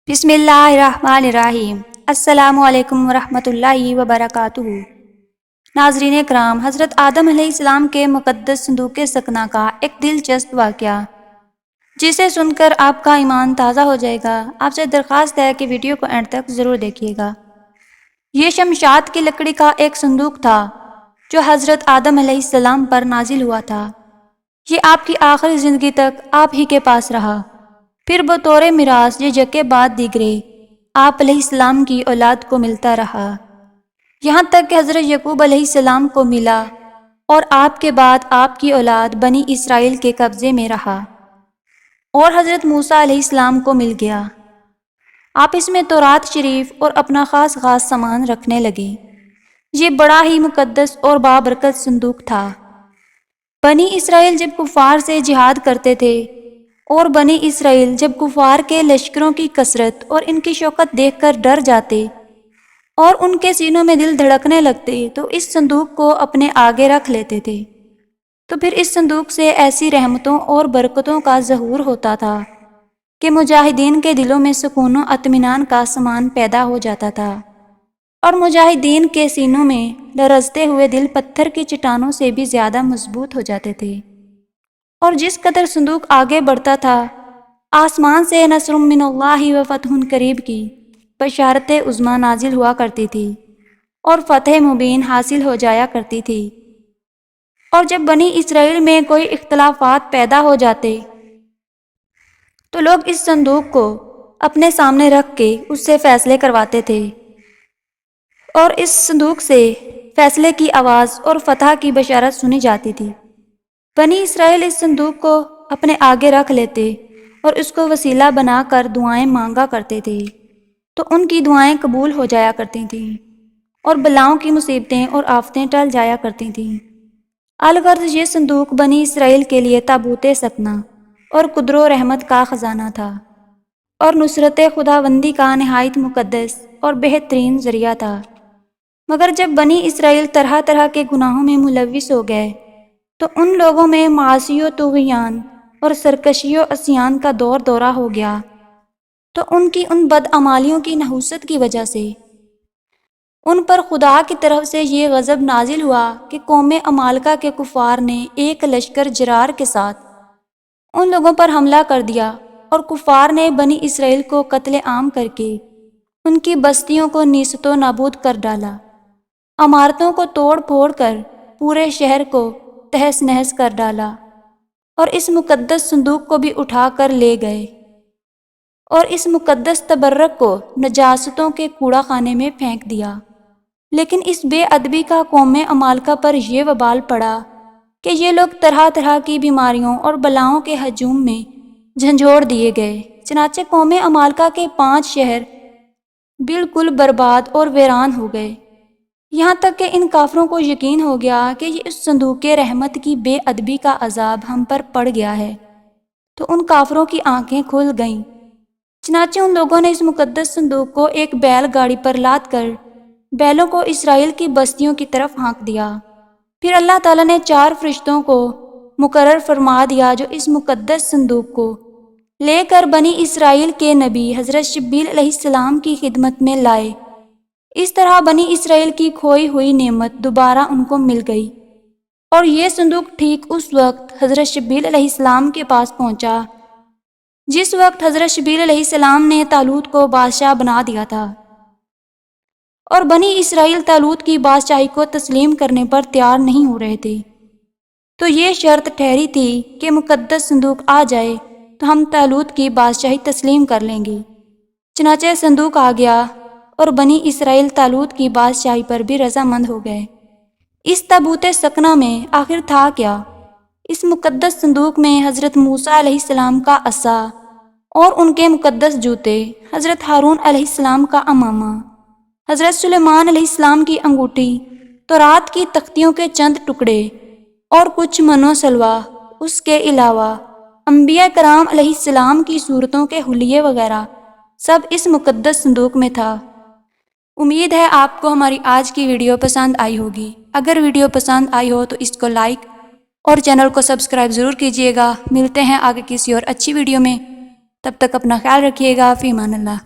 بسم اللہ الرحمن الرحیم۔ السلام علیکم ورحمۃ اللہ وبرکاتہ۔ ناظرین کرام، حضرت آدم علیہ السلام کے مقدس صندوق سکنہ کا ایک دلچسپ واقعہ جسے سن کر آپ کا ایمان تازہ ہو جائے گا۔ آپ سے درخواست ہے کہ ویڈیو کو اینڈ تک ضرور دیکھیے گا۔ یہ شمشاد کی لکڑی کا ایک صندوق تھا جو حضرت آدم علیہ السلام پر نازل ہوا تھا۔ یہ آپ کی آخری زندگی تک آپ ہی کے پاس رہا، پھر بطور میراث یہ جگہ بعد دیگرے آپ علیہ السلام کی اولاد کو ملتا رہا، یہاں تک کہ حضرت یعقوب علیہ السلام کو ملا اور آپ کے بعد آپ کی اولاد بنی اسرائیل کے قبضے میں رہا، اور حضرت موسیٰ علیہ السلام کو مل گیا۔ آپ اس میں تورات شریف اور اپنا خاص سامان رکھنے لگے۔ یہ بڑا ہی مقدس اور بابرکت صندوق تھا۔ بنی اسرائیل جب کفار سے جہاد کرتے تھے اور بنی اسرائیل جب کفار کے لشکروں کی کثرت اور ان کی شوکت دیکھ کر ڈر جاتے اور ان کے سینوں میں دل دھڑکنے لگتے تو اس صندوق کو اپنے آگے رکھ لیتے تھے، تو پھر اس صندوق سے ایسی رحمتوں اور برکتوں کا ظہور ہوتا تھا کہ مجاہدین کے دلوں میں سکون و اطمینان کا سامان پیدا ہو جاتا تھا، اور مجاہدین کے سینوں میں لرزتے ہوئے دل پتھر کی چٹانوں سے بھی زیادہ مضبوط ہو جاتے تھے۔ اور جس قدر صندوق آگے بڑھتا تھا، آسمان سے نصر من اللہ و فتح قریب کی بشارت عظمیٰ نازل ہوا کرتی تھی اور فتح مبین حاصل ہو جایا کرتی تھی۔ اور جب بنی اسرائیل میں کوئی اختلافات پیدا ہو جاتے تو لوگ اس صندوق کو اپنے سامنے رکھ کے اس سے فیصلے کرواتے تھے، اور اس صندوق سے فیصلے کی آواز اور فتح کی بشارت سنی جاتی تھی۔ بنی اسرائیل اس صندوق کو اپنے آگے رکھ لیتے اور اس کو وسیلہ بنا کر دعائیں مانگا کرتے تھے، تو ان کی دعائیں قبول ہو جایا کرتی تھیں اور بلاؤں کی مصیبتیں اور آفتیں ٹل جایا کرتی تھیں۔ الغرض یہ صندوق بنی اسرائیل کے لیے تابوت سکنہ اور قدر و رحمت کا خزانہ تھا، اور نصرت خداوندی کا نہایت مقدس اور بہترین ذریعہ تھا۔ مگر جب بنی اسرائیل طرح طرح کے گناہوں میں ملوث ہو گئے تو ان لوگوں میں معاصی و طغیان اور سرکشی و عصیان کا دورہ ہو گیا، تو ان کی ان بدعمالیوں کی نحوست کی وجہ سے ان پر خدا کی طرف سے یہ غضب نازل ہوا کہ قوم عمالقہ کے کفار نے ایک لشکر جرار کے ساتھ ان لوگوں پر حملہ کر دیا، اور کفار نے بنی اسرائیل کو قتل عام کر کے ان کی بستیوں کو نیست و نابود کر ڈالا، عمارتوں کو توڑ پھوڑ کر پورے شہر کو تہس نہس کر ڈالا، اور اس مقدس صندوق کو بھی اٹھا کر لے گئے، اور اس مقدس تبرک کو نجاستوں کے کوڑا خانے میں پھینک دیا۔ لیکن اس بے ادبی کا قوم عمالقہ پر یہ وبال پڑا کہ یہ لوگ طرح طرح کی بیماریوں اور بلاؤں کے ہجوم میں جھنجھوڑ دیے گئے۔ چنانچہ قوم عمالقہ کے 5 شہر بالکل برباد اور ویران ہو گئے، یہاں تک کہ ان کافروں کو یقین ہو گیا کہ یہ اس صندوق رحمت کی بے ادبی کا عذاب ہم پر پڑ گیا ہے، تو ان کافروں کی آنکھیں کھل گئیں۔ چنانچہ ان لوگوں نے اس مقدس صندوق کو ایک بیل گاڑی پر لاد کر بیلوں کو اسرائیل کی بستیوں کی طرف ہانک دیا۔ پھر اللہ تعالیٰ نے 4 فرشتوں کو مقرر فرما دیا جو اس مقدس صندوق کو لے کر بنی اسرائیل کے نبی حضرت شبیل علیہ السلام کی خدمت میں لائے۔ اس طرح بنی اسرائیل کی کھوئی ہوئی نعمت دوبارہ ان کو مل گئی، اور یہ صندوق ٹھیک اس وقت حضرت شبیل علیہ السلام کے پاس پہنچا جس وقت حضرت شبیل علیہ السلام نے طالوت کو بادشاہ بنا دیا تھا، اور بنی اسرائیل طالوت کی بادشاہی کو تسلیم کرنے پر تیار نہیں ہو رہے تھے، تو یہ شرط ٹھہری تھی کہ مقدس صندوق آ جائے تو ہم طالوت کی بادشاہی تسلیم کر لیں گے۔ چنانچہ صندوق آ گیا اور بنی اسرائیل طالوت کی بادشاہی پر بھی رضامند ہو گئے۔ اس تابوت سکنہ میں آخر تھا کیا؟ اس مقدس صندوق میں حضرت موسیٰ علیہ السلام کا عصا اور ان کے مقدس جوتے، حضرت ہارون علیہ السلام کا عمامہ، حضرت سلیمان علیہ السلام کی انگوٹھی، تورات کی تختیوں کے چند ٹکڑے اور کچھ من و سلوہ، اس کے علاوہ انبیاء کرام علیہ السلام کی صورتوں کے حلیے وغیرہ سب اس مقدس صندوق میں تھا۔ امید ہے آپ کو ہماری آج کی ویڈیو پسند آئی ہوگی۔ اگر ویڈیو پسند آئی ہو تو اس کو لائک اور چینل کو سبسکرائب ضرور کیجیے گا۔ ملتے ہیں آگے کسی اور اچھی ویڈیو میں، تب تک اپنا خیال رکھیے گا۔ فی امان اللہ۔